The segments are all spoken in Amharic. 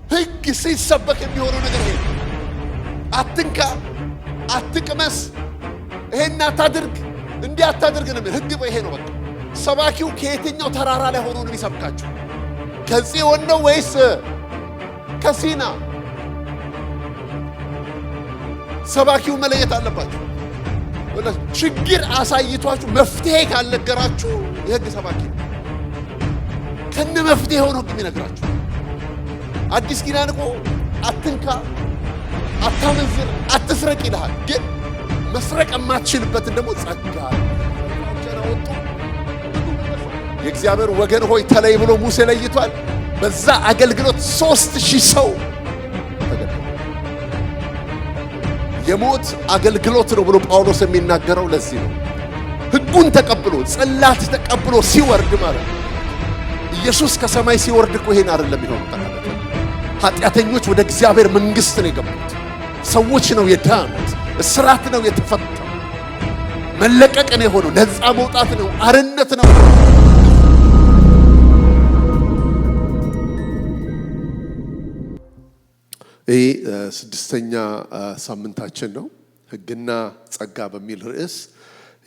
ሕግ ሲሰበክ የሚሆነው ነገር ይሄ አትንካ፣ አትቅመስ፣ ይሄን አታድርግ፣ እንዲህ አታድርግ ነው። ሕግ ይሄ ነው በቃ። ሰባኪው ከየትኛው ተራራ ላይ ሆኖ ነው የሚሰብካችሁ? ከጽዮን ነው ወይስ ከሲና? ሰባኪው መለየት አለባችሁ። ችግር አሳይቷችሁ መፍትሄ ካልነገራችሁ የሕግ ሰባኪ ከነ መፍትሄ ሆኖ ሕግ የሚነግራችሁ። አዲስ ኪዳን እኮ አትንካ፣ አታመንዝር፣ አትስረቅ ይልሃል። ግን መስረቅ የማትችልበትን ደግሞ ጸጋ ወጡ። የእግዚአብሔር ወገን ሆይ ተለይ ብሎ ሙሴ ለይቷል። በዛ አገልግሎት 3000 ሰው ተገደለ። የሞት አገልግሎት ነው ብሎ ጳውሎስ የሚናገረው ለዚህ ነው። ሕጉን ተቀብሎ ጽላት ተቀብሎ ሲወርድ ማለት ነው። ኢየሱስ ከሰማይ ሲወርድ እኮ ይሄን አይደለም የሚሆነው። ኃጢአተኞች ወደ እግዚአብሔር መንግሥት ነው የገቡት። ሰዎች ነው የዳኑት። እስራት ነው የተፈታው። መለቀቅ ነው የሆነው። ነፃ መውጣት ነው። አርነት ነው። ይህ 6ኛ ሳምንታችን ነው። ሕግና ጸጋ በሚል ርዕስ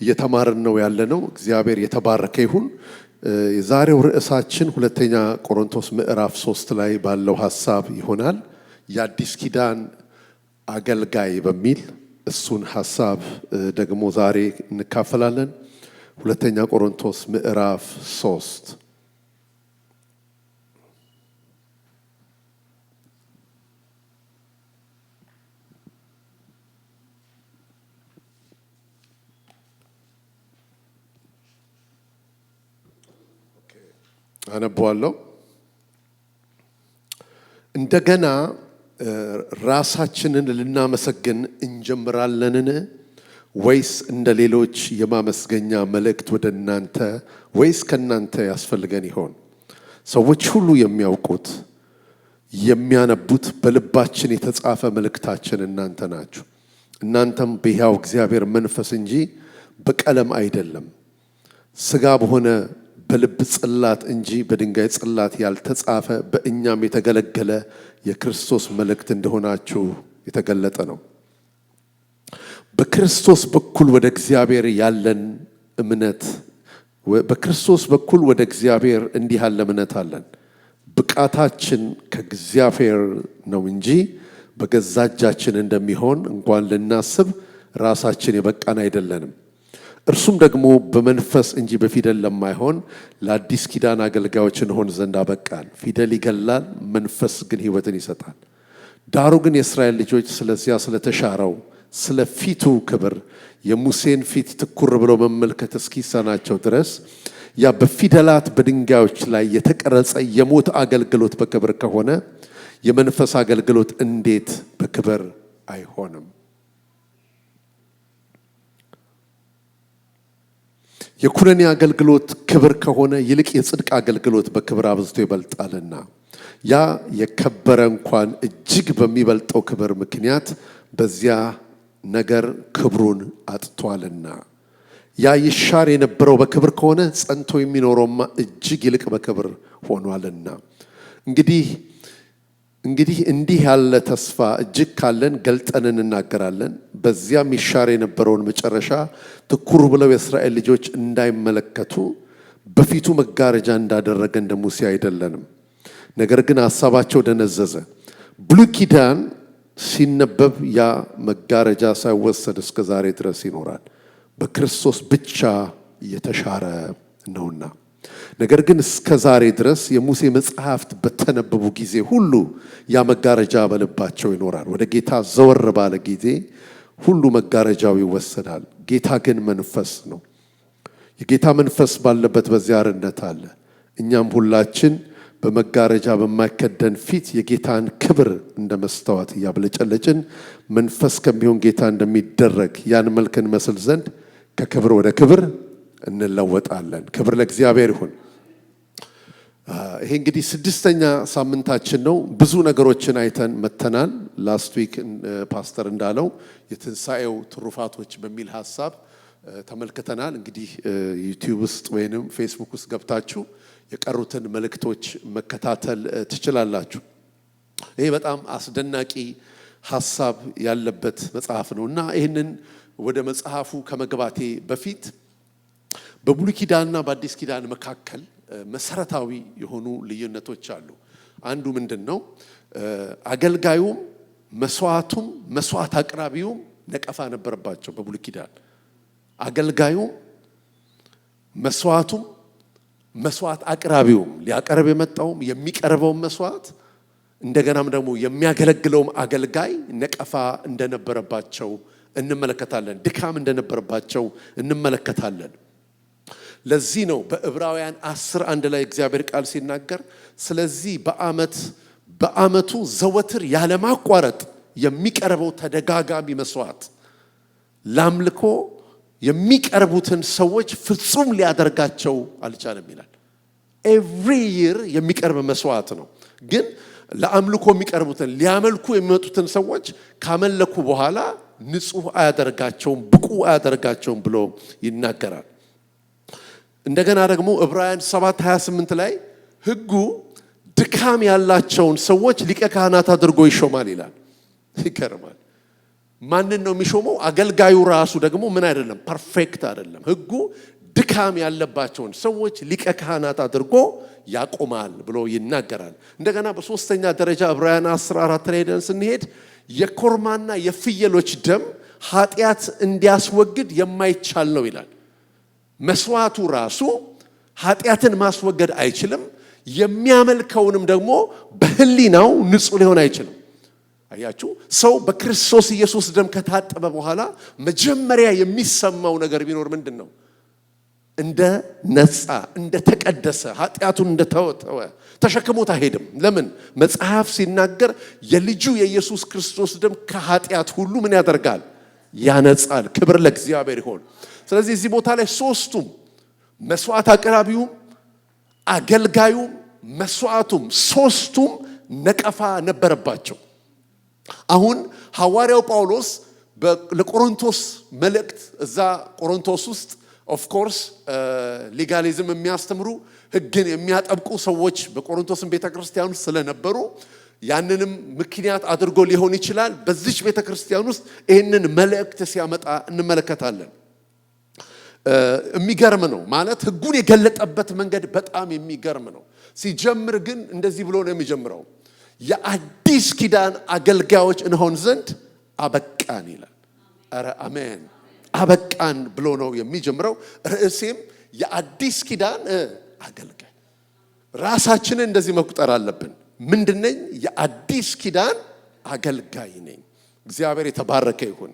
እየተማርን ነው ያለነው። እግዚአብሔር የተባረከ ይሁን። የዛሬው ርዕሳችን 2ኛ ቆሮንቶስ ምዕራፍ 3 ላይ ባለው ሐሳብ ይሆናል። የአዲስ ኪዳን አገልጋይ በሚል እሱን ሐሳብ ደግሞ ዛሬ እንካፈላለን። 2ኛ ቆሮንቶስ ምዕራፍ 3 አነባዋለሁ። እንደገና ራሳችንን ልናመሰግን እንጀምራለንን? ወይስ እንደ ሌሎች የማመስገኛ መልእክት ወደ እናንተ ወይስ ከናንተ ያስፈልገን ይሆን? ሰዎች ሁሉ የሚያውቁት የሚያነቡት በልባችን የተጻፈ መልእክታችን እናንተ ናችሁ። እናንተም በሕያው እግዚአብሔር መንፈስ እንጂ በቀለም አይደለም፣ ሥጋ በሆነ በልብ ጽላት እንጂ በድንጋይ ጽላት ያልተጻፈ በእኛም የተገለገለ የክርስቶስ መልእክት እንደሆናችሁ የተገለጠ ነው። በክርስቶስ በኩል ወደ እግዚአብሔር ያለን እምነት በክርስቶስ በኩል ወደ እግዚአብሔር እንዲህ ያለ እምነት አለን። ብቃታችን ከእግዚአብሔር ነው እንጂ በገዛ እጃችን እንደሚሆን እንኳን ልናስብ ራሳችን የበቃን አይደለንም። እርሱም ደግሞ በመንፈስ እንጂ በፊደል ለማይሆን ለአዲስ ኪዳን አገልጋዮች እንሆን ዘንድ አበቃን። ፊደል ይገላል፣ መንፈስ ግን ሕይወትን ይሰጣል። ዳሩ ግን የእስራኤል ልጆች ስለዚያ ስለተሻረው ስለ ፊቱ ክብር የሙሴን ፊት ትኩር ብለው መመልከት እስኪሳናቸው ድረስ ያ በፊደላት በድንጋዮች ላይ የተቀረጸ የሞት አገልግሎት በክብር ከሆነ የመንፈስ አገልግሎት እንዴት በክብር አይሆንም? የኩነኔ አገልግሎት ክብር ከሆነ ይልቅ የጽድቅ አገልግሎት በክብር አብዝቶ ይበልጣልና፣ ያ የከበረ እንኳን እጅግ በሚበልጠው ክብር ምክንያት በዚያ ነገር ክብሩን አጥቷልና። ያ ይሻር የነበረው በክብር ከሆነ ጸንቶ የሚኖረውማ እጅግ ይልቅ በክብር ሆኗልና። እንግዲህ እንዲህ ያለ ተስፋ እጅግ ካለን ገልጠን እንናገራለን። በዚያም ይሻር የነበረውን መጨረሻ ትኩር ብለው የእስራኤል ልጆች እንዳይመለከቱ በፊቱ መጋረጃ እንዳደረገ እንደ ሙሴ አይደለንም። ነገር ግን ሐሳባቸው ደነዘዘ። ብሉይ ኪዳን ሲነበብ ያ መጋረጃ ሳይወሰድ እስከ ዛሬ ድረስ ይኖራል፣ በክርስቶስ ብቻ የተሻረ ነውና። ነገር ግን እስከ ዛሬ ድረስ የሙሴ መጽሐፍት በተነበቡ ጊዜ ሁሉ ያ መጋረጃ በልባቸው ይኖራል። ወደ ጌታ ዘወር ባለ ጊዜ ሁሉ መጋረጃው ይወሰዳል። ጌታ ግን መንፈስ ነው። የጌታ መንፈስ ባለበት በዚያ አርነት አለ። እኛም ሁላችን በመጋረጃ በማይከደን ፊት የጌታን ክብር እንደ መስታወት እያብለጨለጭን መንፈስ ከሚሆን ጌታ እንደሚደረግ ያን መልክ እንመስል ዘንድ ከክብር ወደ ክብር እንለወጣለን። ክብር ለእግዚአብሔር ይሁን። ይሄ እንግዲህ 6ኛ ሳምንታችን ነው። ብዙ ነገሮችን አይተን መተናል። ላስት ዊክ ፓስተር እንዳለው የትንሣኤው ትሩፋቶች በሚል ሐሳብ ተመልክተናል። እንግዲህ ዩቲዩብ ውስጥ ወይንም ፌስቡክ ውስጥ ገብታችሁ የቀሩትን መልእክቶች መከታተል ትችላላችሁ። ይሄ በጣም አስደናቂ ሐሳብ ያለበት መጽሐፍ ነውና ይሄንን ወደ መጽሐፉ ከመግባቴ በፊት በብሉይ ኪዳንና በአዲስ ኪዳን መካከል መሰረታዊ የሆኑ ልዩነቶች አሉ። አንዱ ምንድነው? አገልጋዩም መስዋዕቱም መስዋዕት አቅራቢውም ነቀፋ ነበረባቸው። በብሉይ ኪዳን አገልጋዩም መስዋዕቱም መስዋዕት አቅራቢውም ሊያቀርብ የመጣውም የሚቀርበውም መስዋዕት እንደገናም ደግሞ የሚያገለግለውም አገልጋይ ነቀፋ እንደነበረባቸው እንመለከታለን። ድካም እንደነበረባቸው እንመለከታለን። ለዚህ ነው በዕብራውያን 10:1 ላይ እግዚአብሔር ቃል ሲናገር ስለዚህ በዓመቱ ዘወትር ያለማቋረጥ የሚቀርበው ተደጋጋሚ መስዋዕት ለአምልኮ የሚቀርቡትን ሰዎች ፍጹም ሊያደርጋቸው አልቻለም ይላል። ኤቭሪ ይር የሚቀርብ መስዋዕት ነው፣ ግን ለአምልኮ የሚቀርቡትን ሊያመልኩ የሚመጡትን ሰዎች ካመለኩ በኋላ ንጹህ አያደርጋቸውም፣ ብቁ አያደርጋቸውም ብሎ ይናገራል። እንደገና ደግሞ ዕብራውያን 7:28 ላይ ሕጉ ድካም ያላቸውን ሰዎች ሊቀ ካህናት አድርጎ ይሾማል ይላል። ይገርማል። ማንን ነው የሚሾመው? አገልጋዩ ራሱ ደግሞ ምን አይደለም፣ ፐርፌክት አይደለም። ሕጉ ድካም ያለባቸውን ሰዎች ሊቀ ካህናት አድርጎ ያቆማል ብሎ ይናገራል። እንደገና በሶስተኛ ደረጃ ዕብራውያን 10:4 ላይ ሄደን ስንሄድ የኮርማና የፍየሎች ደም ኃጢአት እንዲያስወግድ የማይቻል ነው ይላል። መስዋዕቱ ራሱ ኃጢአትን ማስወገድ አይችልም። የሚያመልከውንም ደግሞ በህሊናው ንጹህ ሊሆን አይችልም። አያችሁ፣ ሰው በክርስቶስ ኢየሱስ ደም ከታጠበ በኋላ መጀመሪያ የሚሰማው ነገር ቢኖር ምንድን ነው? እንደ ነጻ፣ እንደ ተቀደሰ፣ ኃጢአቱን እንደ ተወ ተሸክሞት አይሄድም። ለምን? መጽሐፍ ሲናገር የልጁ የኢየሱስ ክርስቶስ ደም ከኃጢአት ሁሉ ምን ያደርጋል? ያነጻል። ክብር ለእግዚአብሔር ይሁን። ስለዚህ እዚህ ቦታ ላይ ሶስቱም መስዋዕት አቅራቢውም አገልጋዩም መስዋዕቱም ሶስቱም ነቀፋ ነበረባቸው። አሁን ሐዋርያው ጳውሎስ ለቆሮንቶስ መልእክት እዛ ቆሮንቶስ ውስጥ ኦፍ ኮርስ ሊጋሊዝም የሚያስተምሩ ሕግን የሚያጠብቁ ሰዎች በቆሮንቶስም ቤተክርስቲያን ውስጥ ስለነበሩ ያንንም ምክንያት አድርጎ ሊሆን ይችላል በዚች ቤተክርስቲያን ውስጥ ይህንን መልእክት ሲያመጣ እንመለከታለን። የሚገርም ነው ማለት ሕጉን የገለጠበት መንገድ በጣም የሚገርም ነው። ሲጀምር ግን እንደዚህ ብሎ ነው የሚጀምረው፣ የአዲስ ኪዳን አገልጋዮች እንሆን ዘንድ አበቃን ይላል። ኧረ አሜን! አበቃን ብሎ ነው የሚጀምረው። ርዕሴም የአዲስ ኪዳን አገልጋይ። ራሳችንን እንደዚህ መቁጠር አለብን። ምንድነኝ? የአዲስ ኪዳን አገልጋይ ነኝ። እግዚአብሔር የተባረከ ይሁን።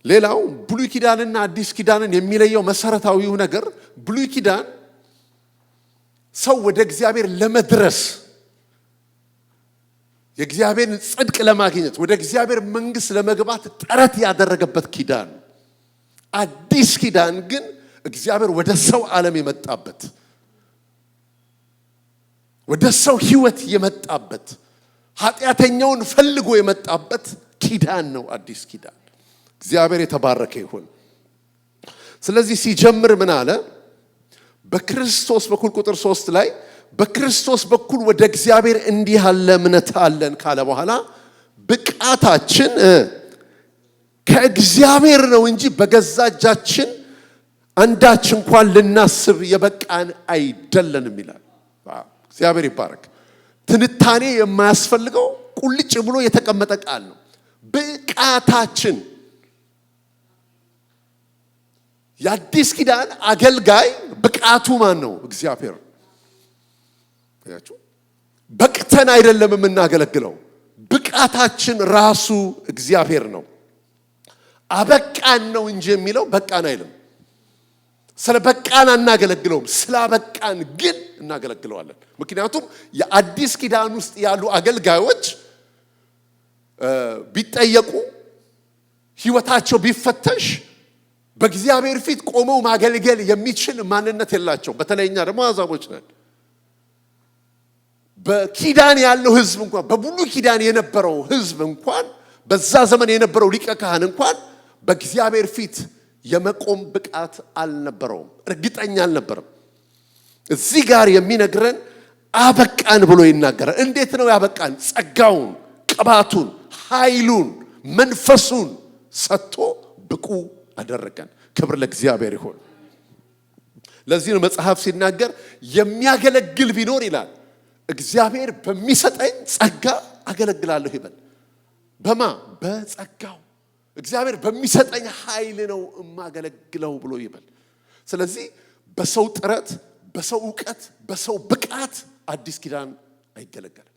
ሌላው ብሉይ ኪዳንና አዲስ ኪዳንን የሚለየው መሰረታዊው ነገር ብሉይ ኪዳን ሰው ወደ እግዚአብሔር ለመድረስ የእግዚአብሔርን ጽድቅ ለማግኘት ወደ እግዚአብሔር መንግስት ለመግባት ጥረት ያደረገበት ኪዳን። አዲስ ኪዳን ግን እግዚአብሔር ወደ ሰው ዓለም የመጣበት ወደ ሰው ህይወት የመጣበት ኃጢአተኛውን ፈልጎ የመጣበት ኪዳን ነው አዲስ ኪዳን። እግዚአብሔር የተባረከ ይሁን። ስለዚህ ሲጀምር ምን አለ? በክርስቶስ በኩል ቁጥር 3 ላይ በክርስቶስ በኩል ወደ እግዚአብሔር እንዲህ ያለ እምነት አለን ካለ በኋላ ብቃታችን ከእግዚአብሔር ነው እንጂ በገዛ እጃችን አንዳች እንኳን ልናስብ የበቃን አይደለንም ይላል። እግዚአብሔር ይባረክ። ትንታኔ የማያስፈልገው ቁልጭ ብሎ የተቀመጠ ቃል ነው። ብቃታችን የአዲስ ኪዳን አገልጋይ ብቃቱ ማን ነው? እግዚአብሔር። በቅተን አይደለም የምናገለግለው፣ ብቃታችን ራሱ እግዚአብሔር ነው። አበቃን ነው እንጂ የሚለው በቃን አይልም። ስለ በቃን አናገለግለውም፣ ስላበቃን ግን እናገለግለዋለን። ምክንያቱም የአዲስ ኪዳን ውስጥ ያሉ አገልጋዮች ቢጠየቁ ህይወታቸው ቢፈተሽ በእግዚአብሔር ፊት ቆመው ማገልገል የሚችል ማንነት የላቸው። በተለይኛ ደግሞ አሕዛቦች ነን። በኪዳን ያለው ህዝብ እንኳን በብሉይ ኪዳን የነበረው ህዝብ እንኳን በዛ ዘመን የነበረው ሊቀ ካህን እንኳን በእግዚአብሔር ፊት የመቆም ብቃት አልነበረውም፣ እርግጠኛ አልነበረም። እዚህ ጋር የሚነግረን አበቃን ብሎ ይናገራል። እንዴት ነው ያበቃን? ጸጋውን፣ ቅባቱን፣ ኃይሉን፣ መንፈሱን ሰጥቶ ብቁ አደረገን። ክብር ለእግዚአብሔር ይሁን። ለዚህ ነው መጽሐፍ ሲናገር የሚያገለግል ቢኖር ይላል እግዚአብሔር በሚሰጠኝ ጸጋ አገለግላለሁ ይበል። በማ በጸጋው እግዚአብሔር በሚሰጠኝ ኃይል ነው እማገለግለው ብሎ ይበል። ስለዚህ በሰው ጥረት፣ በሰው ዕውቀት፣ በሰው ብቃት አዲስ ኪዳን አይገለገልም።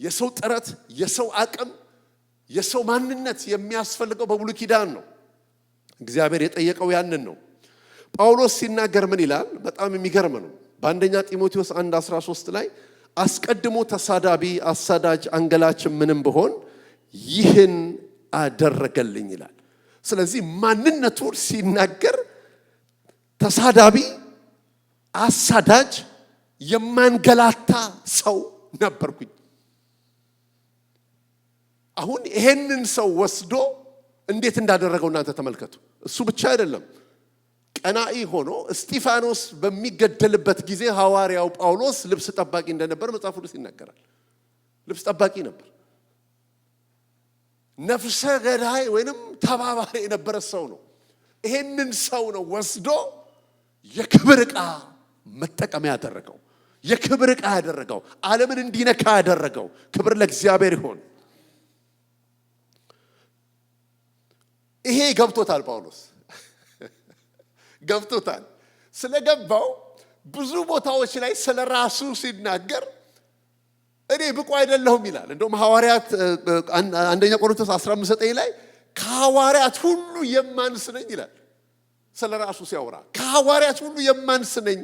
የሰው ጥረት፣ የሰው አቅም፣ የሰው ማንነት የሚያስፈልገው በብሉይ ኪዳን ነው። እግዚአብሔር የጠየቀው ያንን ነው። ጳውሎስ ሲናገር ምን ይላል? በጣም የሚገርም ነው። በአንደኛ ጢሞቴዎስ 1:13 ላይ አስቀድሞ ተሳዳቢ፣ አሳዳጅ፣ አንገላች ምንም ብሆን ይህን አደረገልኝ ይላል። ስለዚህ ማንነቱን ሲናገር ተሳዳቢ፣ አሳዳጅ፣ የማንገላታ ሰው ነበርኩኝ። አሁን ይሄንን ሰው ወስዶ እንዴት እንዳደረገው እናንተ ተመልከቱ። እሱ ብቻ አይደለም፣ ቀናኢ ሆኖ እስጢፋኖስ በሚገደልበት ጊዜ ሐዋርያው ጳውሎስ ልብስ ጠባቂ እንደነበር መጽሐፍ ቅዱስ ይናገራል። ልብስ ጠባቂ ነበር። ነፍሰ ገዳይ ወይንም ተባባሪ የነበረ ሰው ነው። ይሄንን ሰው ነው ወስዶ የክብር ዕቃ መጠቀሚያ ያደረገው፣ የክብር ዕቃ ያደረገው፣ ዓለምን እንዲነካ ያደረገው። ክብር ለእግዚአብሔር ይሁን። ይሄ ገብቶታል ጳውሎስ ገብቶታል። ስለገባው ብዙ ቦታዎች ላይ ስለራሱ ሲናገር እኔ ብቁ አይደለሁም ይላል። እንደውም ሐዋርያት አንደኛ ቆሮንቶስ 15:9 ላይ ከሐዋርያት ሁሉ የማንስ ነኝ ይላል። ስለራሱ ሲያወራ ከሐዋርያት ሁሉ የማንስ ነኝ፣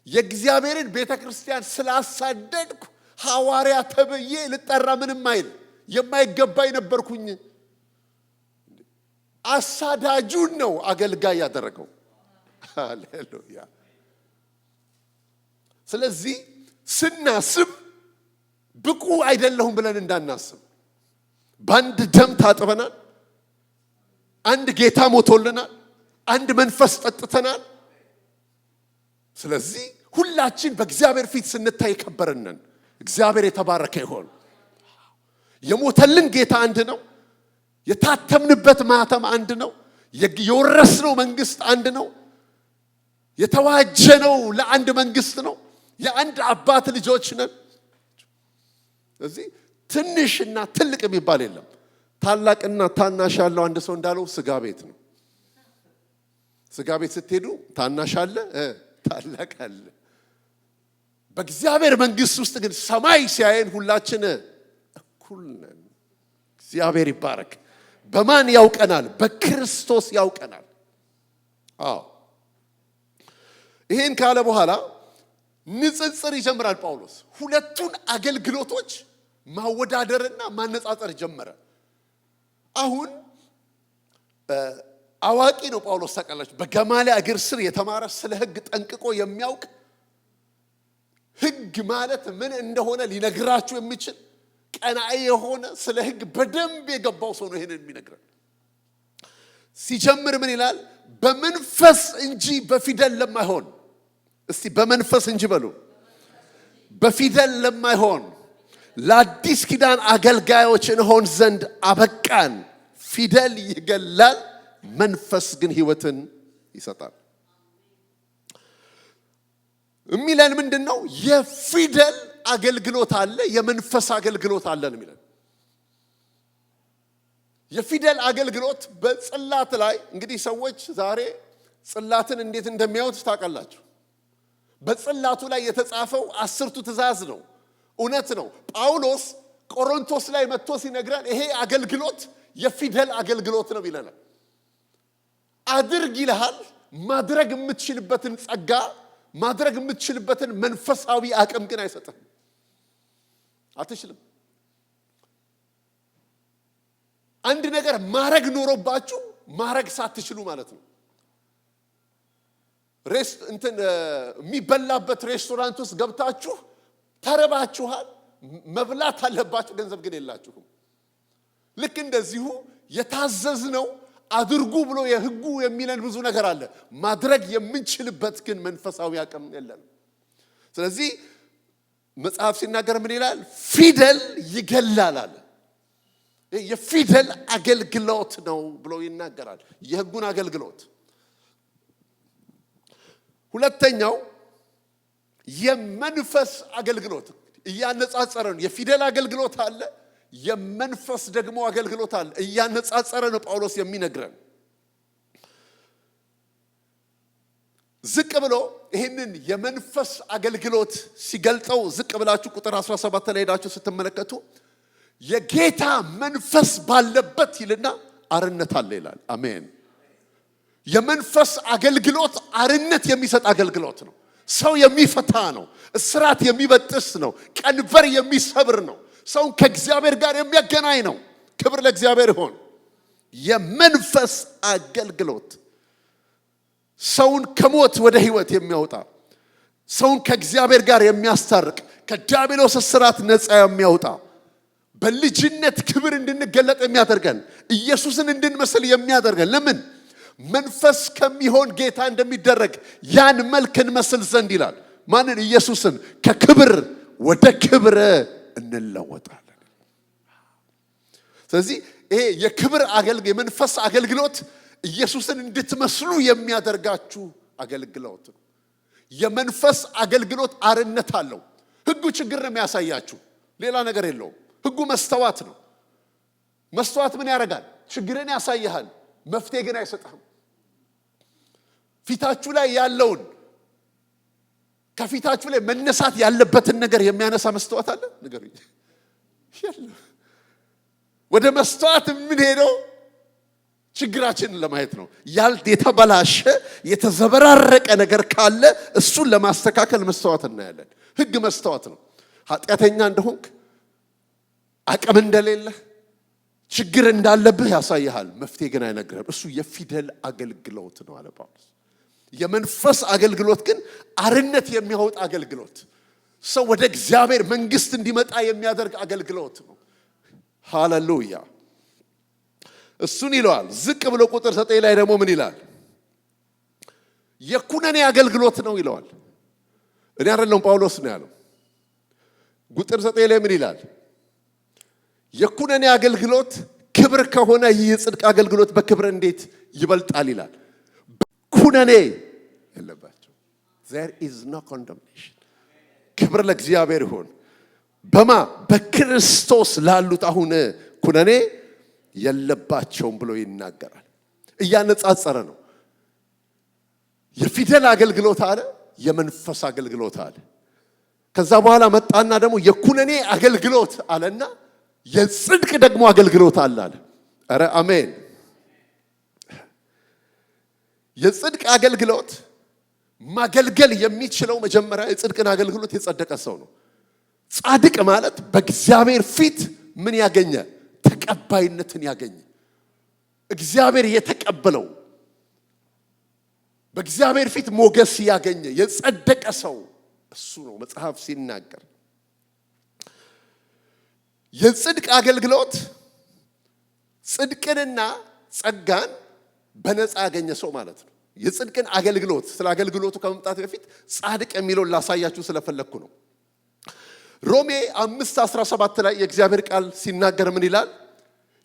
የእግዚአብሔርን ቤተክርስቲያን ስላሳደድኩ ሐዋርያ ተብዬ ልጠራ ምንም አይል የማይገባኝ ነበርኩኝ። አሳዳጁን ነው አገልጋይ ያደረገው። ሃሌሉያ። ስለዚህ ስናስብ ብቁ አይደለሁም ብለን እንዳናስብ። በአንድ ደም ታጥበናል፣ አንድ ጌታ ሞቶልናል፣ አንድ መንፈስ ጠጥተናል። ስለዚህ ሁላችን በእግዚአብሔር ፊት ስንታይ ከበረነን። እግዚአብሔር የተባረከ ይሁን። የሞተልን ጌታ አንድ ነው። የታተምንበት ማተም አንድ ነው። የወረስነው መንግስት አንድ ነው። የተዋጀነው ለአንድ መንግስት ነው። የአንድ አባት ልጆች ነን። ስለዚህ ትንሽና ትልቅ የሚባል የለም። ታላቅና ታናሽ ያለው አንድ ሰው እንዳለው ስጋ ቤት ነው። ስጋ ቤት ስትሄዱ ታናሽ አለ፣ ታላቅ አለ። በእግዚአብሔር መንግስት ውስጥ ግን ሰማይ ሲያየን ሁላችን እኩል ነን። እግዚአብሔር ይባረክ። በማን ያውቀናል? በክርስቶስ ያውቀናል። አዎ። ይሄን ካለ በኋላ ንጽጽር ይጀምራል ጳውሎስ። ሁለቱን አገልግሎቶች ማወዳደርና ማነጻጸር ጀመረ። አሁን አዋቂ ነው ጳውሎስ ታውቃላችሁ። በገማልያል እግር ስር የተማረ ስለ ሕግ ጠንቅቆ የሚያውቅ ሕግ ማለት ምን እንደሆነ ሊነግራችሁ የሚችል ቀናኢ የሆነ ስለ ሕግ በደንብ የገባው ሰው ነው ይሄንን የሚነግረን። ሲጀምር ምን ይላል? በመንፈስ እንጂ በፊደል ለማይሆን፣ እስቲ በመንፈስ እንጂ በሉ፣ በፊደል ለማይሆን ለአዲስ ኪዳን አገልጋዮች እንሆን ዘንድ አበቃን። ፊደል ይገላል፣ መንፈስ ግን ሕይወትን ይሰጣል። የሚለን ምንድነው? የፊደል አገልግሎት አለ፣ የመንፈስ አገልግሎት አለ ነው የሚለን። የፊደል አገልግሎት በጽላት ላይ እንግዲህ ሰዎች ዛሬ ጽላትን እንዴት እንደሚያዩት ታውቃላችሁ። በጽላቱ ላይ የተጻፈው 10ቱ ትእዛዝ ነው። እውነት ነው። ጳውሎስ ቆሮንቶስ ላይ መጥቶ ሲነግረን ይሄ አገልግሎት የፊደል አገልግሎት ነው ይለናል። አድርግ ይልሃል። ማድረግ የምትችልበትን ጸጋ፣ ማድረግ የምትችልበትን መንፈሳዊ አቅም ግን አይሰጥም። አትችልም። አንድ ነገር ማረግ ኖሮባችሁ ማረግ ሳትችሉ ማለት ነው። የሚበላበት ሬስቶራንት ውስጥ ገብታችሁ ተረባችኋል፣ መብላት አለባችሁ፣ ገንዘብ ግን የላችሁም። ልክ እንደዚሁ የታዘዝነው አድርጉ ብሎ የሕጉ የሚለን ብዙ ነገር አለ። ማድረግ የምንችልበት ግን መንፈሳዊ አቅም የለንም። ስለዚህ መጽሐፍ ሲናገር ምን ይላል? ፊደል ይገላል አለ። የፊደል አገልግሎት ነው ብሎ ይናገራል። የሕጉን አገልግሎት። ሁለተኛው የመንፈስ አገልግሎት እያነጻጸረ ነው። የፊደል አገልግሎት አለ፣ የመንፈስ ደግሞ አገልግሎት አለ። እያነጻጸረ ነው ጳውሎስ የሚነግረን። ዝቅ ብሎ ይህንን የመንፈስ አገልግሎት ሲገልጠው ዝቅ ብላችሁ ቁጥር 17 ላይ ሄዳችሁ ስትመለከቱ የጌታ መንፈስ ባለበት ይልና አርነት አለ ይላል። አሜን። የመንፈስ አገልግሎት አርነት የሚሰጥ አገልግሎት ነው። ሰው የሚፈታ ነው። እስራት የሚበጥስ ነው። ቀንበር የሚሰብር ነው። ሰውን ከእግዚአብሔር ጋር የሚያገናኝ ነው። ክብር ለእግዚአብሔር ይሁን። የመንፈስ አገልግሎት ሰውን ከሞት ወደ ሕይወት የሚያወጣ፣ ሰውን ከእግዚአብሔር ጋር የሚያስታርቅ፣ ከዲያብሎስ እስራት ነፃ የሚያወጣ፣ በልጅነት ክብር እንድንገለጥ የሚያደርገን፣ ኢየሱስን እንድንመስል የሚያደርገን። ለምን? መንፈስ ከሚሆን ጌታ እንደሚደረግ ያን መልክ እንመስል ዘንድ ይላል። ማንን? ኢየሱስን። ከክብር ወደ ክብር እንለወጣለን። ስለዚህ ይሄ የክብር የመንፈስ አገልግሎት ኢየሱስን እንድትመስሉ የሚያደርጋችሁ አገልግሎት ነው። የመንፈስ አገልግሎት አርነት አለው። ሕጉ ችግር ነው የሚያሳያችሁ፣ ሌላ ነገር የለውም። ሕጉ መስተዋት ነው። መስተዋት ምን ያደርጋል? ችግርን ያሳይሃል፣ መፍትሄ ግን አይሰጥህም። ፊታችሁ ላይ ያለውን ከፊታችሁ ላይ መነሳት ያለበትን ነገር የሚያነሳ መስተዋት አለ? ንገሩኝ። ወደ መስተዋት የምንሄደው ችግራችንን ለማየት ነው። የተበላሸ የተዘበራረቀ ነገር ካለ እሱን ለማስተካከል መስተዋት እናያለን። ሕግ መስተዋት ነው። ኃጢአተኛ እንደሆንክ፣ አቅም እንደሌለህ፣ ችግር እንዳለብህ ያሳይሃል፣ መፍትሄ ግን አይነግርህም። እሱ የፊደል አገልግሎት ነው አለ ጳውሎስ። የመንፈስ አገልግሎት ግን አርነት የሚያወጣ አገልግሎት፣ ሰው ወደ እግዚአብሔር መንግስት እንዲመጣ የሚያደርግ አገልግሎት ነው። ሃሌሉያ። እሱን ይለዋል። ዝቅ ብሎ ቁጥር 9 ላይ ደግሞ ምን ይላል? የኩነኔ አገልግሎት ነው ይለዋል። እኔ አይደለም ጳውሎስ ነው ያለው። ቁጥር 9 ላይ ምን ይላል? የኩነኔ አገልግሎት ክብር ከሆነ ይህ የጽድቅ አገልግሎት በክብር እንዴት ይበልጣል ይላል። ኩነኔ የለባቸው። there is no condemnation። ክብር ለእግዚአብሔር ይሁን። በክርስቶስ ላሉት አሁን ኩነኔ የለባቸውም ብሎ ይናገራል። እያነጻጸረ ነው። የፊደል አገልግሎት አለ፣ የመንፈስ አገልግሎት አለ። ከዛ በኋላ መጣና ደግሞ የኩነኔ አገልግሎት አለና የጽድቅ ደግሞ አገልግሎት አለ። ኧረ አሜን። የጽድቅ አገልግሎት ማገልገል የሚችለው መጀመሪያ የጽድቅን አገልግሎት የጸደቀ ሰው ነው። ጻድቅ ማለት በእግዚአብሔር ፊት ምን ያገኘ? ተቀባይነትን ያገኘ፣ እግዚአብሔር የተቀበለው፣ በእግዚአብሔር ፊት ሞገስ ያገኘ የጸደቀ ሰው እሱ ነው መጽሐፍ ሲናገር። የጽድቅ አገልግሎት ጽድቅንና ጸጋን በነፃ ያገኘ ሰው ማለት ነው። የጽድቅን አገልግሎት ስለ አገልግሎቱ ከመምጣት በፊት ጻድቅ የሚለውን ላሳያችሁ ስለፈለኩ ነው። ሮሜ 5:17 ላይ የእግዚአብሔር ቃል ሲናገር ምን ይላል?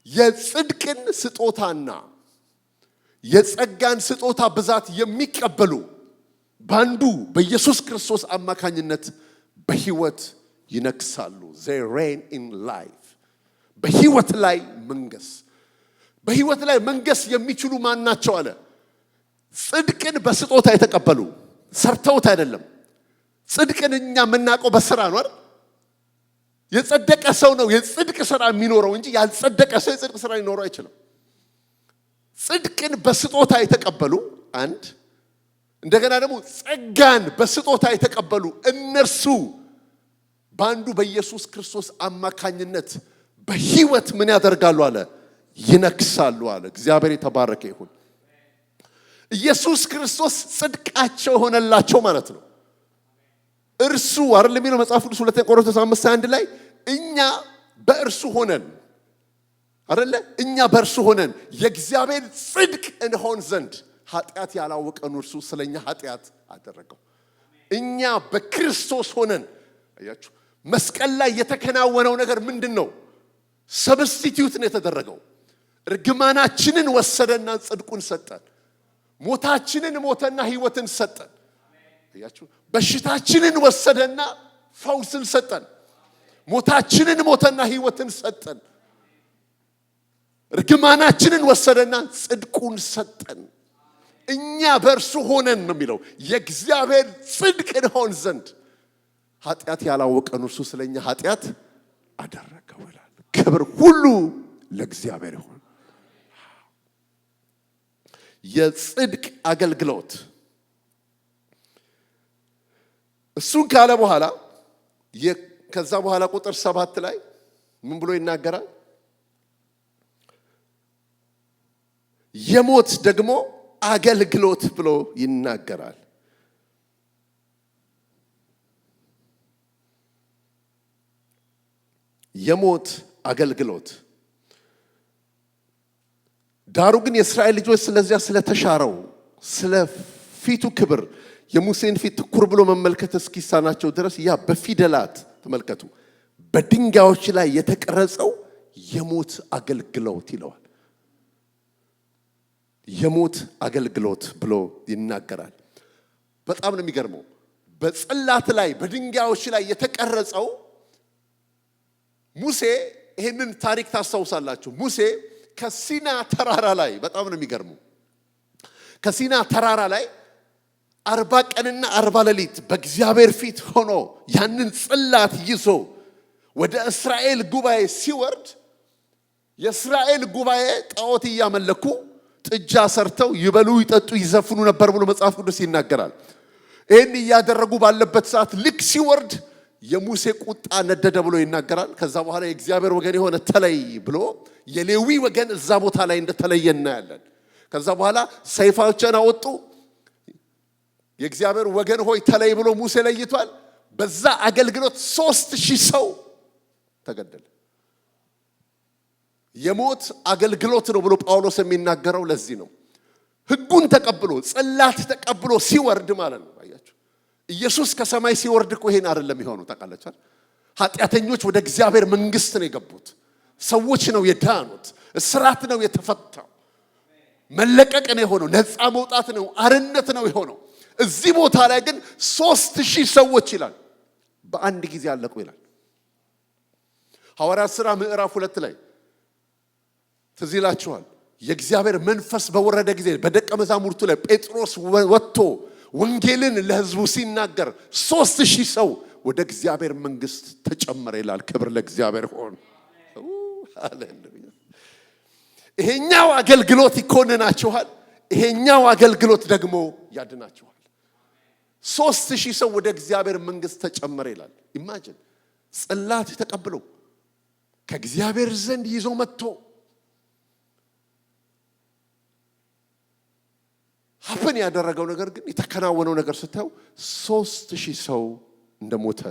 የጽድቅን ስጦታና የጸጋን ስጦታ ብዛት የሚቀበሉ ባንዱ በኢየሱስ ክርስቶስ አማካኝነት በሕይወት ይነግሳሉ። they reign in life። በሕይወት ላይ መንገስ። በሕይወት ላይ መንገስ የሚችሉ ማን ናቸው አለ? ጽድቅን በስጦታ የተቀበሉ፣ ሰርተውት አይደለም። ጽድቅን እኛ የምናውቀው በስራ ነው አይደል? የጸደቀ ሰው ነው የጽድቅ ስራ የሚኖረው እንጂ ያልጸደቀ ሰው የጽድቅ ስራ ሊኖረው አይችልም። ጽድቅን በስጦታ የተቀበሉ አንድ፣ እንደገና ደግሞ ጸጋን በስጦታ የተቀበሉ እነርሱ ባንዱ በኢየሱስ ክርስቶስ አማካኝነት በሕይወት ምን ያደርጋሉ አለ? ይነግሳሉ አለ። እግዚአብሔር የተባረከ ይሁን። ኢየሱስ ክርስቶስ ጽድቃቸው ሆነላቸው ማለት ነው። እርሱ አይደል የሚለው መጽሐፍ ቅዱስ 2 ቆሮንቶስ 5:1 ላይ እኛ በእርሱ ሆነን አይደለ? እኛ በእርሱ ሆነን የእግዚአብሔር ጽድቅ እንሆን ዘንድ ኃጢአት ያላወቀን እርሱ ስለኛ ኃጢአት አደረገው። እኛ በክርስቶስ ሆነን አያችሁ፣ መስቀል ላይ የተከናወነው ነገር ምንድነው? ሰብስቲቲዩት ነው የተደረገው። እርግማናችንን ወሰደና ጽድቁን ሰጠን። ሞታችንን ሞተና ሕይወትን ሰጠን። አያችሁ? በሽታችንን ወሰደና ፈውስን ሰጠን። ሞታችንን ሞተና ሕይወትን ሰጠን። እርግማናችንን ወሰደና ጽድቁን ሰጠን። እኛ በእርሱ ሆነን ነው የሚለው የእግዚአብሔር ጽድቅ እንሆን ዘንድ ኃጢአት ያላወቀን እርሱ ስለኛ ኃጢአት አደረገው ይላል። ክብር ሁሉ ለእግዚአብሔር ይሁን። የጽድቅ አገልግሎት እሱን ካለ በኋላ ከዛ በኋላ ቁጥር 7 ላይ ምን ብሎ ይናገራል? የሞት ደግሞ አገልግሎት ብሎ ይናገራል። የሞት አገልግሎት። ዳሩ ግን የእስራኤል ልጆች ስለዚያ ስለተሻረው ስለ ፊቱ ክብር የሙሴን ፊት ትኩር ብሎ መመልከት እስኪሳናቸው ድረስ ያ በፊደላት ተመልከቱ በድንጋዮች ላይ የተቀረጸው የሞት አገልግሎት ይለዋል። የሞት አገልግሎት ብሎ ይናገራል። በጣም ነው የሚገርመው። በጽላት ላይ በድንጋዮች ላይ የተቀረጸው ሙሴ ይሄንን ታሪክ ታስታውሳላችሁ። ሙሴ ከሲና ተራራ ላይ በጣም ነው የሚገርመው። ከሲና ተራራ ላይ 40 ቀንና 40 ሌሊት በእግዚአብሔር ፊት ሆኖ ያንን ጽላት ይዞ ወደ እስራኤል ጉባኤ ሲወርድ የእስራኤል ጉባኤ ጣዖት እያመለኩ ጥጃ ሰርተው ይበሉ ይጠጡ ይዘፍኑ ነበር ብሎ መጽሐፍ ቅዱስ ይናገራል። ይህን እያደረጉ ባለበት ሰዓት ልክ ሲወርድ የሙሴ ቁጣ ነደደ ብሎ ይናገራል። ከዛ በኋላ የእግዚአብሔር ወገን የሆነ ተለይ ብሎ የሌዊ ወገን እዛ ቦታ ላይ እንደተለየ እናያለን። ከዛ በኋላ ሰይፋቸውን አወጡ። የእግዚአብሔር ወገን ሆይ ተለይ ብሎ ሙሴ ለይቷል። በዛ አገልግሎት 3000 ሰው ተገደለ። የሞት አገልግሎት ነው ብሎ ጳውሎስ የሚናገረው ለዚህ ነው። ሕጉን ተቀብሎ ጽላት ተቀብሎ ሲወርድ ማለት ነው። አያችሁ ኢየሱስ ከሰማይ ሲወርድ እኮ ይሄን አይደለም የሚሆነው። ታውቃላችሁ ኃጢአተኞች ወደ እግዚአብሔር መንግስት ነው የገቡት። ሰዎች ነው የዳኑት። እስራት ነው የተፈታው። መለቀቅ ነው የሆነው። ነፃ መውጣት ነው፣ አርነት ነው የሆነው። እዚህ ቦታ ላይ ግን 3000 ሰዎች ይላል በአንድ ጊዜ አለቁ ይላል። ሐዋርያት ሥራ ምዕራፍ 2 ላይ ትዝ ይላችኋል። የእግዚአብሔር መንፈስ በወረደ ጊዜ በደቀ መዛሙርቱ ላይ ጴጥሮስ ወጥቶ ወንጌልን ለሕዝቡ ሲናገር 3000 ሰው ወደ እግዚአብሔር መንግስት ተጨመረ ይላል። ክብር ለእግዚአብሔር ሆነ። ሃሌሉያ። ይሄኛው አገልግሎት ይኮንናችኋል፣ ይሄኛው አገልግሎት ደግሞ ያድናችኋል። 3000 ሰው ወደ እግዚአብሔር መንግስት ተጨመረ ይላል። ኢማጂን ጽላት ተቀብሎ ከእግዚአብሔር ዘንድ ይዞ መጥቶ ሀፈን ያደረገው ነገር ግን የተከናወነው ነገር ስታዩ 3000 ሰው እንደሞተ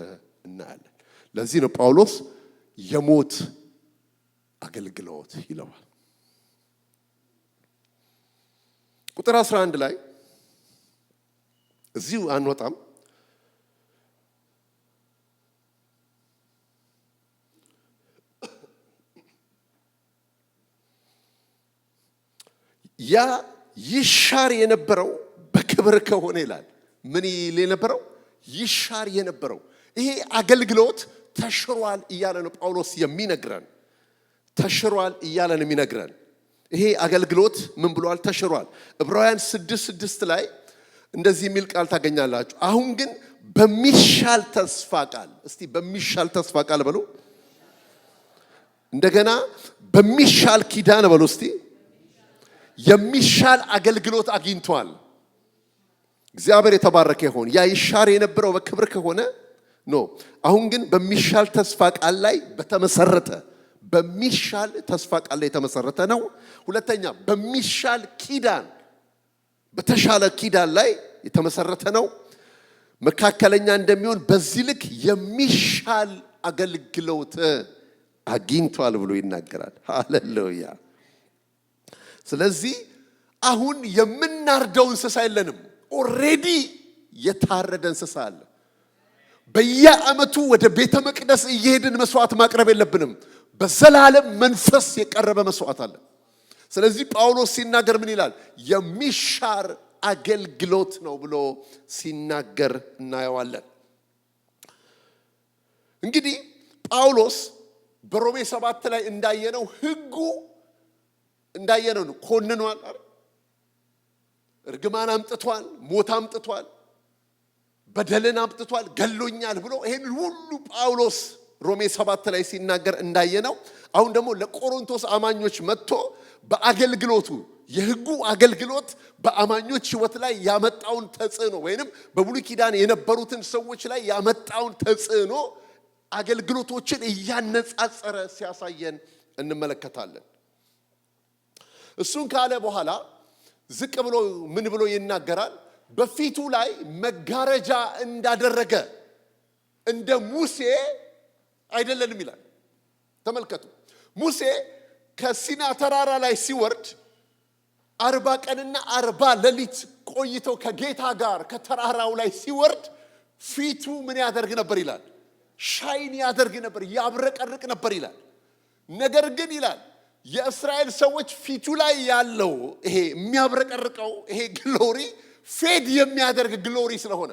እናያለን። ለዚህ ነው ጳውሎስ የሞት አገልግሎት ይለዋል። ቁጥር 11 ላይ እዚሁ አንወጣም። ያ ይሻር የነበረው በክብር ከሆነ ይላል። ምን ይል የነበረው? ይሻር የነበረው ይሄ አገልግሎት ተሽሯል እያለ ነው ጳውሎስ የሚነግረን። ተሽሯል እያለ ነው የሚነግረን። ይሄ አገልግሎት ምን ብሏል? ተሽሯል። ዕብራውያን 6:6 ላይ እንደዚህ የሚል ቃል ታገኛላችሁ። አሁን ግን በሚሻል ተስፋ ቃል፣ እስቲ በሚሻል ተስፋ ቃል በሉ። እንደገና በሚሻል ኪዳን በሉ እስቲ። የሚሻል አገልግሎት አግኝቷል። እግዚአብሔር የተባረከ ይሁን። ያ ይሻር የነበረው በክብር ከሆነ ኖ፣ አሁን ግን በሚሻል ተስፋ ቃል ላይ በተመሰረተ በሚሻል ተስፋ ቃል ላይ የተመሰረተ ነው። ሁለተኛ በሚሻል ኪዳን በተሻለ ኪዳን ላይ የተመሰረተ ነው። መካከለኛ እንደሚሆን በዚህ ልክ የሚሻል አገልግሎት አግኝቷል ብሎ ይናገራል። ሃሌሉያ። ስለዚህ አሁን የምናርደው እንስሳ የለንም። ኦሬዲ የታረደ እንስሳ አለ። በየዓመቱ ወደ ቤተ መቅደስ እየሄድን መስዋዕት ማቅረብ የለብንም። በዘላለም መንፈስ የቀረበ መስዋዕት አለ። ስለዚህ ጳውሎስ ሲናገር ምን ይላል? የሚሻር አገልግሎት ነው ብሎ ሲናገር እናየዋለን። እንግዲህ ጳውሎስ በሮሜ 7 ላይ እንዳየነው ሕጉ እንዳየነው ኮንኗል አይደል? እርግማን አምጥቷል፣ ሞት አምጥቷል፣ በደልን አምጥቷል፣ ገሎኛል ብሎ ይሄን ሁሉ ጳውሎስ ሮሜ 7 ላይ ሲናገር እንዳየነው አሁን ደግሞ ለቆሮንቶስ አማኞች መጥቶ በአገልግሎቱ የሕጉ አገልግሎት በአማኞች ሕይወት ላይ ያመጣውን ተጽዕኖ ወይንም በብሉይ ኪዳን የነበሩትን ሰዎች ላይ ያመጣውን ተጽዕኖ አገልግሎቶችን እያነጻጸረ ሲያሳየን እንመለከታለን። እሱን ካለ በኋላ ዝቅ ብሎ ምን ብሎ ይናገራል? በፊቱ ላይ መጋረጃ እንዳደረገ እንደ ሙሴ አይደለንም ይላል። ተመልከቱ፣ ሙሴ ከሲና ተራራ ላይ ሲወርድ 40 ቀንና 40 ሌሊት ቆይተው ከጌታ ጋር ከተራራው ላይ ሲወርድ ፊቱ ምን ያደርግ ነበር ይላል? ሻይን ያደርግ ነበር፣ ያብረቀርቅ ነበር ይላል። ነገር ግን ይላል የእስራኤል ሰዎች ፊቱ ላይ ያለው ይሄ የሚያብረቀርቀው ይሄ ግሎሪ ፌድ የሚያደርግ ግሎሪ ስለሆነ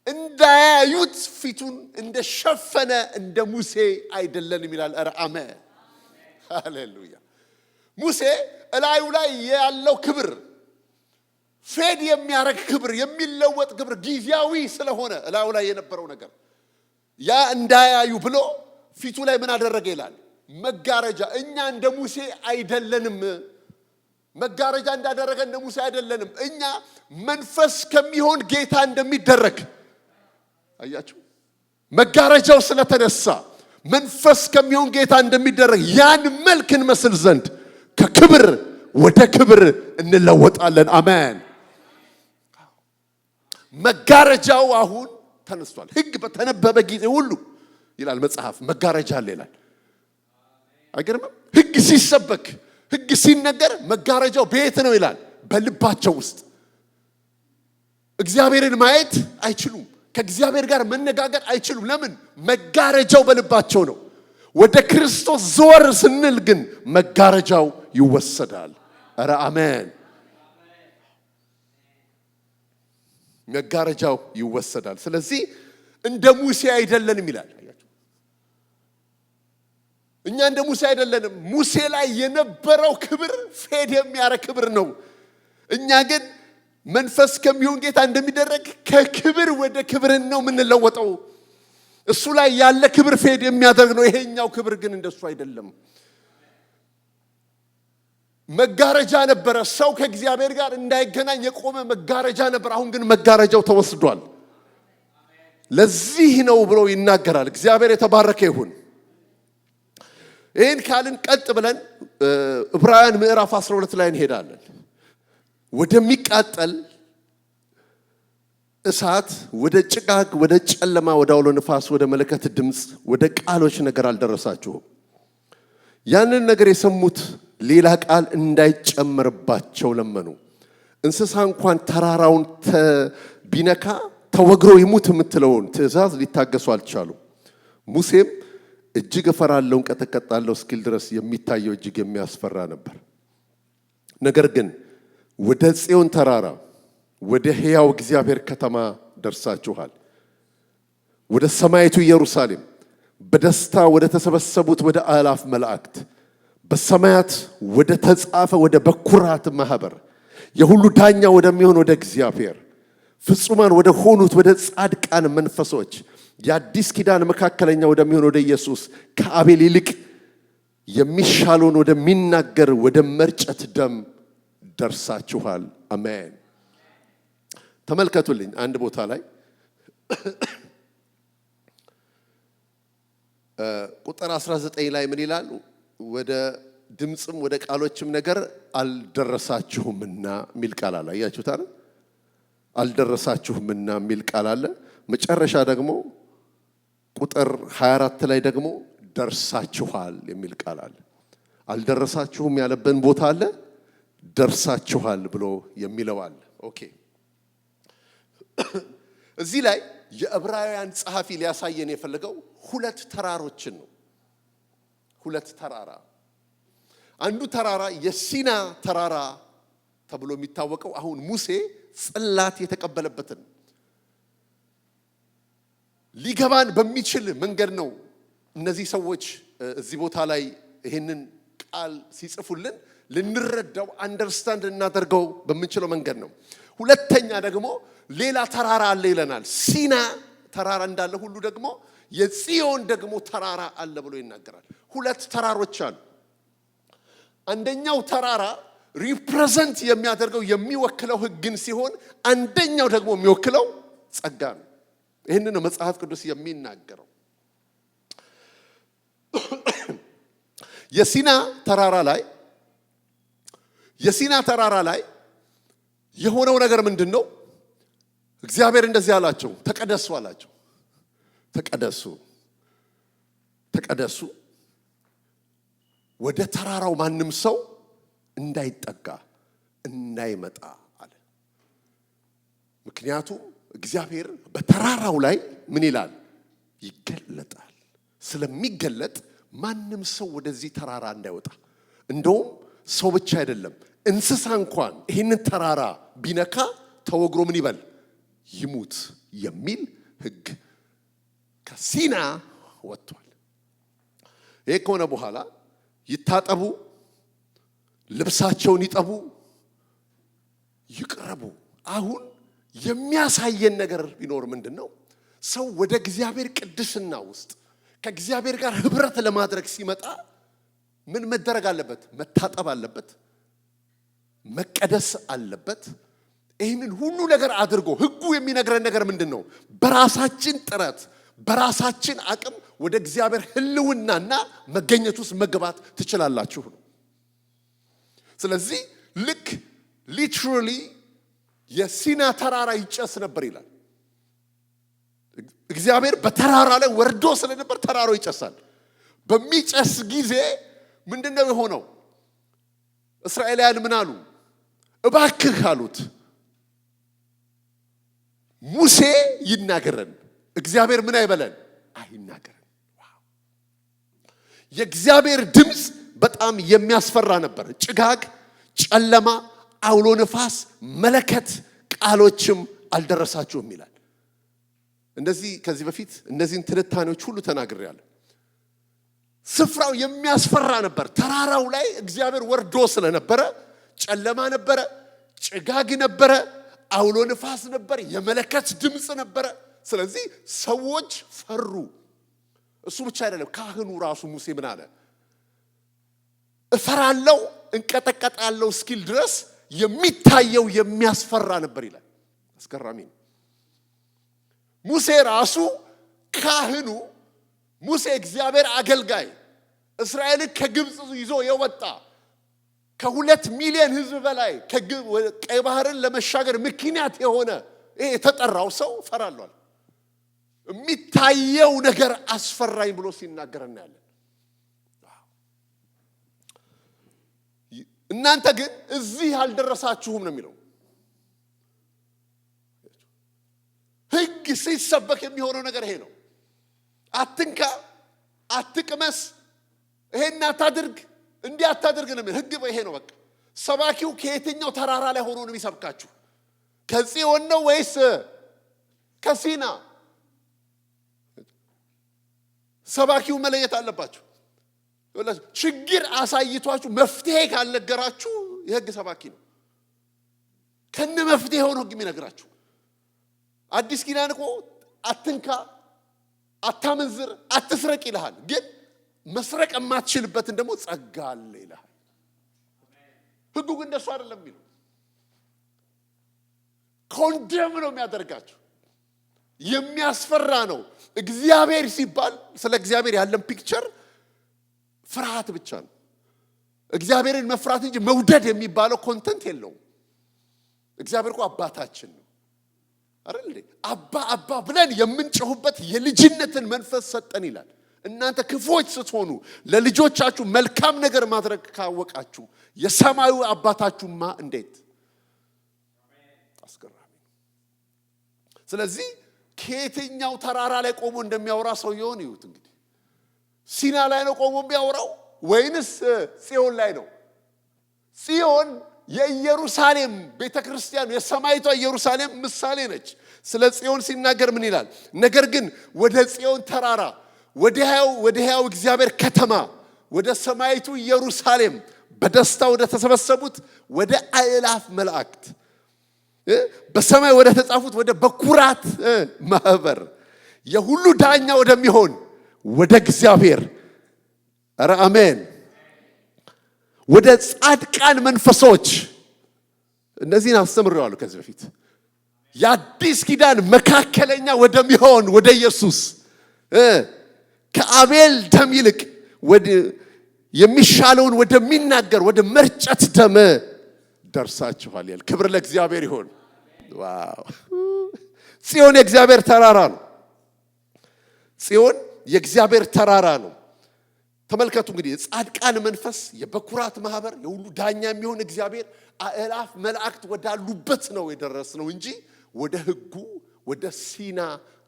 እንዳያዩት ፊቱን እንደሸፈነ እንደ ሙሴ አይደለንም ይላል። ኧረ አሜን ሃሌሉያ። ሙሴ እላዩ ላይ ያለው ክብር ፌድ የሚያደርግ ክብር፣ የሚለወጥ ክብር ጊዜያዊ ስለሆነ እላዩ ላይ የነበረው ነገር ያ እንዳያዩ ብሎ ፊቱ ላይ ምን አደረገ ይላል? መጋረጃ። እኛ እንደ ሙሴ አይደለንም። መጋረጃ እንዳደረገ እንደ ሙሴ አይደለንም። እኛ መንፈስ ከሚሆን ጌታ እንደሚደረግ አያችሁ። መጋረጃው ስለተነሳ መንፈስ ከሚሆን ጌታ እንደሚደረግ ያን መልክ እንመስል ዘንድ ከክብር ወደ ክብር እንለወጣለን። አሜን። መጋረጃው አሁን ተነስቷል። ሕግ በተነበበ ጊዜ ሁሉ ይላል መጽሐፍ መጋረጃ አለ ይላል። አይገርምም? ሕግ ሲሰበክ ሕግ ሲነገር መጋረጃው ቤት ነው ይላል። በልባቸው ውስጥ እግዚአብሔርን ማየት አይችሉም። ከእግዚአብሔር ጋር መነጋገር አይችሉም። ለምን? መጋረጃው በልባቸው ነው። ወደ ክርስቶስ ዞር ስንል ግን መጋረጃው ይወሰዳል። ኧረ አሜን። መጋረጃው ይወሰዳል። ስለዚህ እንደ ሙሴ አይደለንም ይላል። እኛ እንደ ሙሴ አይደለንም። ሙሴ ላይ የነበረው ክብር ፌድ የሚያረግ ክብር ነው። እኛ ግን መንፈስ ከሚሆን ጌታ እንደሚደረግ ከክብር ወደ ክብር ነው የምንለወጠው። እሱ ላይ ያለ ክብር ፌድ የሚያደርግ ነው። ይሄኛው ክብር ግን እንደሱ አይደለም። መጋረጃ ነበረ፣ ሰው ከእግዚአብሔር ጋር እንዳይገናኝ የቆመ መጋረጃ ነበር። አሁን ግን መጋረጃው ተወስዷል። ለዚህ ነው ብሎ ይናገራል። እግዚአብሔር የተባረከ ይሁን። ይህን ካልን ቀጥ ብለን ዕብራውያን ምዕራፍ 12 ላይ እንሄዳለን። ወደሚቃጠል እሳት፣ ወደ ጭጋግ፣ ወደ ጨለማ፣ ወደ አውሎ ነፋስ፣ ወደ መለከት ድምፅ፣ ወደ ቃሎች ነገር አልደረሳችሁም። ያንን ነገር የሰሙት ሌላ ቃል እንዳይጨመርባቸው ለመኑ። እንስሳ እንኳን ተራራውን ቢነካ ተወግሮ ይሙት የምትለውን ትእዛዝ ሊታገሱ አልቻሉ። ሙሴም እጅግ እፈራለሁ እንቀጠቀጣለሁ እስኪል ድረስ የሚታየው እጅግ የሚያስፈራ ነበር። ነገር ግን ወደ ጽዮን ተራራ ወደ ሕያው እግዚአብሔር ከተማ ደርሳችኋል፣ ወደ ሰማይቱ ኢየሩሳሌም በደስታ ወደ ተሰበሰቡት ወደ አእላፍ መላእክት በሰማያት ወደ ተጻፈ ወደ በኩራት ማህበር የሁሉ ዳኛ ወደሚሆን ወደ እግዚአብሔር ፍጹማን ወደ ሆኑት ወደ ጻድቃን መንፈሶች የአዲስ ኪዳን መካከለኛ ወደሚሆን ወደ ኢየሱስ ከአቤል ይልቅ የሚሻለውን ወደሚናገር ወደ መርጨት ደም ደርሳችኋል። አሜን። ተመልከቱልኝ። አንድ ቦታ ላይ ቁጥር 19 ላይ ምን ይላል? ወደ ድምጽም ወደ ቃሎችም ነገር አልደረሳችሁምና የሚል ቃል አለ። አያችሁት አይደል? አልደረሳችሁምና የሚል ቃል አለ። መጨረሻ ደግሞ ቁጥር 24 ላይ ደግሞ ደርሳችኋል የሚል ቃል አለ። አልደረሳችሁም ያለበት ቦታ አለ፣ ደርሳችኋል ብሎ የሚለው አለ። ኦኬ። እዚህ ላይ የዕብራውያን ጸሐፊ ሊያሳየን የፈለገው ሁለት ተራሮችን ነው። ሁለት ተራራ፣ አንዱ ተራራ የሲና ተራራ ተብሎ የሚታወቀው አሁን ሙሴ ጽላት የተቀበለበትን ሊገባን በሚችል መንገድ ነው። እነዚህ ሰዎች እዚህ ቦታ ላይ ይሄንን ቃል ሲጽፉልን ልንረዳው አንደርስታንድ እናደርገው በምንችለው መንገድ ነው። ሁለተኛ ደግሞ ሌላ ተራራ አለ ይለናል። ሲና ተራራ እንዳለ ሁሉ ደግሞ የጽዮን ደግሞ ተራራ አለ ብሎ ይናገራል። ሁለት ተራሮች አሉ። አንደኛው ተራራ ሪፕሬዘንት የሚያደርገው የሚወክለው ሕግን ሲሆን አንደኛው ደግሞ የሚወክለው ጸጋ ነው። ይህንን ነው መጽሐፍ ቅዱስ የሚናገረው። የሲና ተራራ ላይ የሆነው ነገር ምንድን ነው? እግዚአብሔር እንደዚህ አላቸው፣ ተቀደሱ አላቸው። ተቀደሱ ወደ ተራራው ማንም ሰው እንዳይጠጋ እንዳይመጣ አለ። ምክንያቱም እግዚአብሔር በተራራው ላይ ምን ይላል? ይገለጣል። ስለሚገለጥ ማንም ሰው ወደዚህ ተራራ እንዳይወጣ፣ እንደውም ሰው ብቻ አይደለም እንስሳ እንኳን ይህንን ተራራ ቢነካ ተወግሮ ምን ይበል? ይሙት የሚል ሕግ ከሲና ወጥቷል። ይሄ ከሆነ በኋላ ይታጠቡ፣ ልብሳቸውን ይጠቡ፣ ይቅረቡ። አሁን የሚያሳየን ነገር ቢኖር ምንድን ነው? ሰው ወደ እግዚአብሔር ቅድስና ውስጥ ከእግዚአብሔር ጋር ህብረት ለማድረግ ሲመጣ ምን መደረግ አለበት? መታጠብ አለበት፣ መቀደስ አለበት። ይህንን ሁሉ ነገር አድርጎ ህጉ የሚነግረን ነገር ምንድን ነው? በራሳችን ጥረት በራሳችን አቅም ወደ እግዚአብሔር ህልውናና መገኘት ውስጥ መግባት ትችላላችሁ ነው። ስለዚህ ልክ ሊትራሊ የሲና ተራራ ይጨስ ነበር ይላል። እግዚአብሔር በተራራ ላይ ወርዶ ስለነበር ተራራው ይጨሳል። በሚጨስ ጊዜ ምንድነው የሆነው? እስራኤላውያን ምን አሉ? እባክህ አሉት፣ ሙሴ ይናገረን። እግዚአብሔር ምን አይበለን? አይናገረን። የእግዚአብሔር ድምፅ በጣም የሚያስፈራ ነበር። ጭጋግ፣ ጨለማ፣ አውሎ ነፋስ፣ መለከት ቃሎችም አልደረሳቸውም ይላል። እንደዚህ ከዚህ በፊት እነዚህን ትንታኔዎች ሁሉ ተናግሬያለሁ። ስፍራው የሚያስፈራ ነበር። ተራራው ላይ እግዚአብሔር ወርዶ ስለነበረ ጨለማ ነበረ፣ ጭጋግ ነበረ፣ አውሎ ነፋስ ነበር፣ የመለከት ድምፅ ነበረ። ስለዚህ ሰዎች ፈሩ። እሱ ብቻ አይደለም፣ ካህኑ ራሱ ሙሴ ምን አለ? እፈራለሁ እንቀጠቀጣለሁ እስኪል ድረስ የሚታየው የሚያስፈራ ነበር ይላል። አስገራሚ ነው። ሙሴ ራሱ ካህኑ ሙሴ እግዚአብሔር አገልጋይ እስራኤልን ከግብፅ ይዞ የወጣ ከ2 ሚሊዮን ሕዝብ በላይ ቀይ ባህርን ለመሻገር ምክንያት የሆነ ይሄ የተጠራው ሰው ፈራሏል። የሚታየው ነገር አስፈራኝ ብሎ ሲናገር እናያለን። እናንተ ግን እዚህ አልደረሳችሁም ነው የሚለው። ሕግ ሲሰበክ የሚሆነው ነገር ይሄ ነው። አትንካ፣ አትቅመስ፣ ይሄን አታድርግ፣ እንዲህ አታድርግ ነው የሚለው። ሕግ ይሄ ነው በቃ። ሰባኪው ከየትኛው ተራራ ላይ ሆኖ ነው የሚሰብካችሁ? ከጽዮን ነው ወይስ ከሲና? ሰባኪው መለየት አለባችሁ። ችግር አሳይቷችሁ መፍትሄ ካልነገራችሁ የሕግ ሰባኪ ነው። ከነ መፍትሄ ሆኖ ሕግ የሚነግራችሁ። አዲስ ኪዳን እኮ አትንካ፣ አታመንዝር፣ አትስረቅ ይልሃል። ግን መስረቅ የማትችልበትን ደግሞ ጸጋ አለ ይልሃል። ሕጉ ግን እንደሱ አይደለም የሚለው። ኮንደም ነው የሚያደርጋችሁ። የሚያስፈራ ነው። እግዚአብሔር ሲባል ስለ እግዚአብሔር ያለን ፒክቸር ፍርሃት ብቻ ነው። እግዚአብሔርን መፍራት እንጂ መውደድ የሚባለው ኮንተንት የለውም። እግዚአብሔር እኮ አባታችን ነው አይደል? አባ አባ ብለን የምንጮህበት የልጅነትን መንፈስ ሰጠን ይላል። እናንተ ክፉዎች ስትሆኑ ለልጆቻችሁ መልካም ነገር ማድረግ ካወቃችሁ የሰማዩ አባታችሁማ እንዴት አስገራሚ። ስለዚህ ከየትኛው ተራራ ላይ ቆሞ እንደሚያወራ ሰውየውን ይዩት እንግዲህ። ሲና ላይ ነው ቆሞ የሚያወራው ወይንስ ጽዮን ላይ ነው? ጽዮን የኢየሩሳሌም ቤተክርስቲያን የሰማይቷ ኢየሩሳሌም ምሳሌ ነች። ስለ ጽዮን ሲናገር ምን ይላል? ነገር ግን ወደ ጽዮን ተራራ ወደ ሕያው እግዚአብሔር ከተማ ወደ ሰማይቱ ኢየሩሳሌም በደስታ ወደ ተሰበሰቡት ወደ አእላፍ መላእክት በሰማይ ወደ ተጻፉት ወደ በኩራት ማህበር የሁሉ ዳኛ ወደሚሆን ወደ እግዚአብሔር ኧረ አሜን ወደ ጻድቃን መንፈሶች እነዚህን አስተምረዋለሁ ከዚህ በፊት የአዲስ ኪዳን መካከለኛ ወደሚሆን ወደ ኢየሱስ ከአቤል ደም ይልቅ የሚሻለውን ወደሚናገር ወደ መርጨት ደም ደርሳችኋል ይላል። ክብር ለእግዚአብሔር ይሁን። ዋው! ጽዮን የእግዚአብሔር ተራራ ነው። ጽዮን የእግዚአብሔር ተራራ ነው። ተመልከቱ እንግዲህ የጻድቃን መንፈስ የበኩራት ማህበር የሁሉ ዳኛ የሚሆን እግዚአብሔር አእላፍ መላእክት ወዳሉበት ነው የደረስነው እንጂ ወደ ሕጉ ወደ ሲና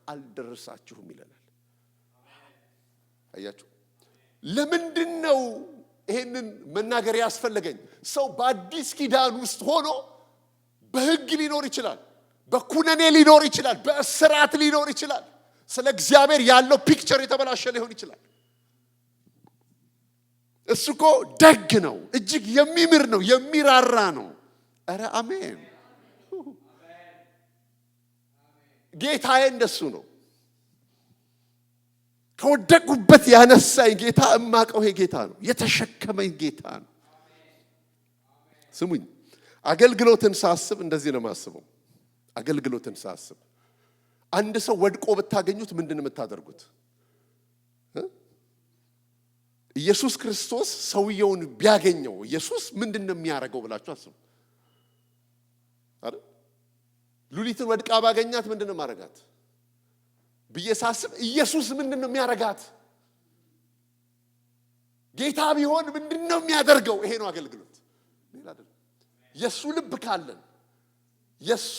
አልደረሳችሁም ይለናል። አያችሁ? ለምንድን ነው ይሄንን መናገር ያስፈልገኝ? ሰው በአዲስ ኪዳን ውስጥ ሆኖ በሕግ ሊኖር ይችላል፣ በኩነኔ ሊኖር ይችላል፣ በእስራት ሊኖር ይችላል። ስለ እግዚአብሔር ያለው ፒክቸር የተበላሸ ሊሆን ይችላል። እሱ እኮ ደግ ነው፣ እጅግ የሚምር ነው፣ የሚራራ ነው። ኧረ አሜን። ጌታዬ እንደሱ ነው። ከወደቁበት ያነሳኝ ጌታ እማቀው ይሄ ጌታ ነው። የተሸከመኝ ጌታ ነው። ስሙኝ፣ አገልግሎትን ሳስብ እንደዚህ ነው የማስበው። አገልግሎትን ሳስብ አንድ ሰው ወድቆ ብታገኙት ምንድን ነው የምታደርጉት? ኢየሱስ ክርስቶስ ሰውየውን ቢያገኘው ኢየሱስ ምንድን ነው የሚያደርገው ብላችሁ አስቡ አይደል? ሉሊትን ወድቃ ባገኛት ምንድን ነው ማረጋት ብዬ ሳስብ ኢየሱስ ምንድን ነው የሚያረጋት? ጌታ ቢሆን ምንድን ነው የሚያደርገው? ይሄ ነው አገልግሎት። ሌላ አይደለም። የሱ ልብ ካለን የሱ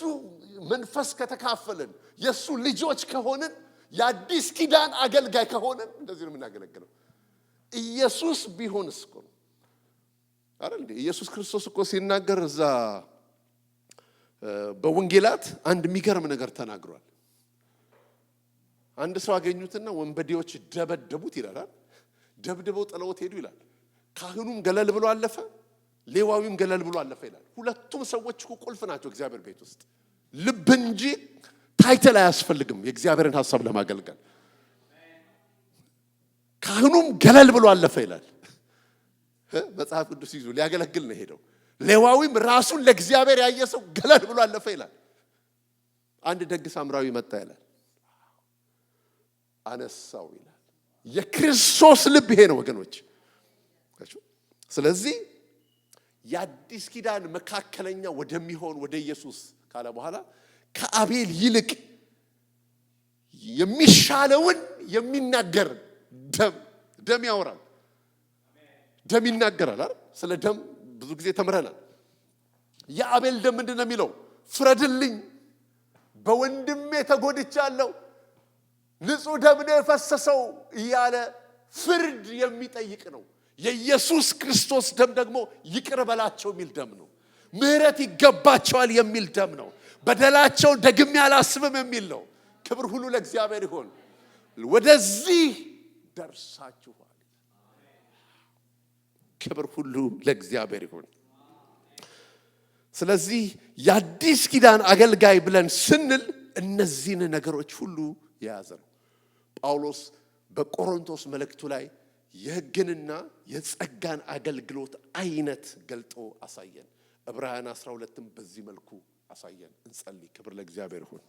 መንፈስ ከተካፈለን የሱ ልጆች ከሆነን የአዲስ ኪዳን አገልጋይ ከሆነን እንደዚህ ነው የምናገለግለው። ኢየሱስ ቢሆንስ እኮ ነው አይደል እንዴ? ኢየሱስ ክርስቶስ እኮ ሲናገር እዛ በወንጌላት አንድ የሚገርም ነገር ተናግሯል። አንድ ሰው አገኙትና ወንበዴዎች ደበደቡት ይላል። ደብድበው ጥለውት ሄዱ ይላል። ካህኑም ገለል ብሎ አለፈ፣ ሌዋዊም ገለል ብሎ አለፈ ይላል። ሁለቱም ሰዎች እኮ ቁልፍ ናቸው እግዚአብሔር ቤት ውስጥ። ልብ እንጂ ታይትል አያስፈልግም የእግዚአብሔርን ሐሳብ ለማገልገል። ካህኑም ገለል ብሎ አለፈ ይላል። መጽሐፍ ቅዱስ ይዞ ሊያገለግል ነው ሄደው። ሌዋዊም ራሱን ለእግዚአብሔር ያየ ሰው ገለል ብሎ አለፈ ይላል። አንድ ደግ ሳምራዊ መጣ ይላል፣ አነሳው ይላል። የክርስቶስ ልብ ይሄ ነው ወገኖች። ስለዚህ የአዲስ ኪዳን መካከለኛ ወደሚሆን ወደ ኢየሱስ ካለ በኋላ ከአቤል ይልቅ የሚሻለውን የሚናገር ደም ያወራል። ደም ይናገራል አይደል? ስለ ደም ብዙ ጊዜ ተምረናል። የአቤል ደም ምንድን ነው የሚለው? ፍረድልኝ፣ በወንድሜ ተጎድቻለሁ፣ ንጹህ ደም ነው የፈሰሰው እያለ ፍርድ የሚጠይቅ ነው። የኢየሱስ ክርስቶስ ደም ደግሞ ይቅር በላቸው የሚል ደም ነው። ምህረት ይገባቸዋል የሚል ደም ነው። በደላቸውን ደግሜ አላስብም የሚል ነው። ክብር ሁሉ ለእግዚአብሔር ይሁን። ወደዚህ ደርሳችኋል። ክብር ሁሉ ለእግዚአብሔር ይሁን። ስለዚህ የአዲስ ኪዳን አገልጋይ ብለን ስንል እነዚህን ነገሮች ሁሉ የያዘ ነው። ጳውሎስ በቆሮንቶስ መልእክቱ ላይ የሕግንና የጸጋን አገልግሎት አይነት ገልጦ አሳየን። ዕብራውያን 12ም በዚህ መልኩ አሳየን። እንጸልይ። ክብር ለእግዚአብሔር ይሁን።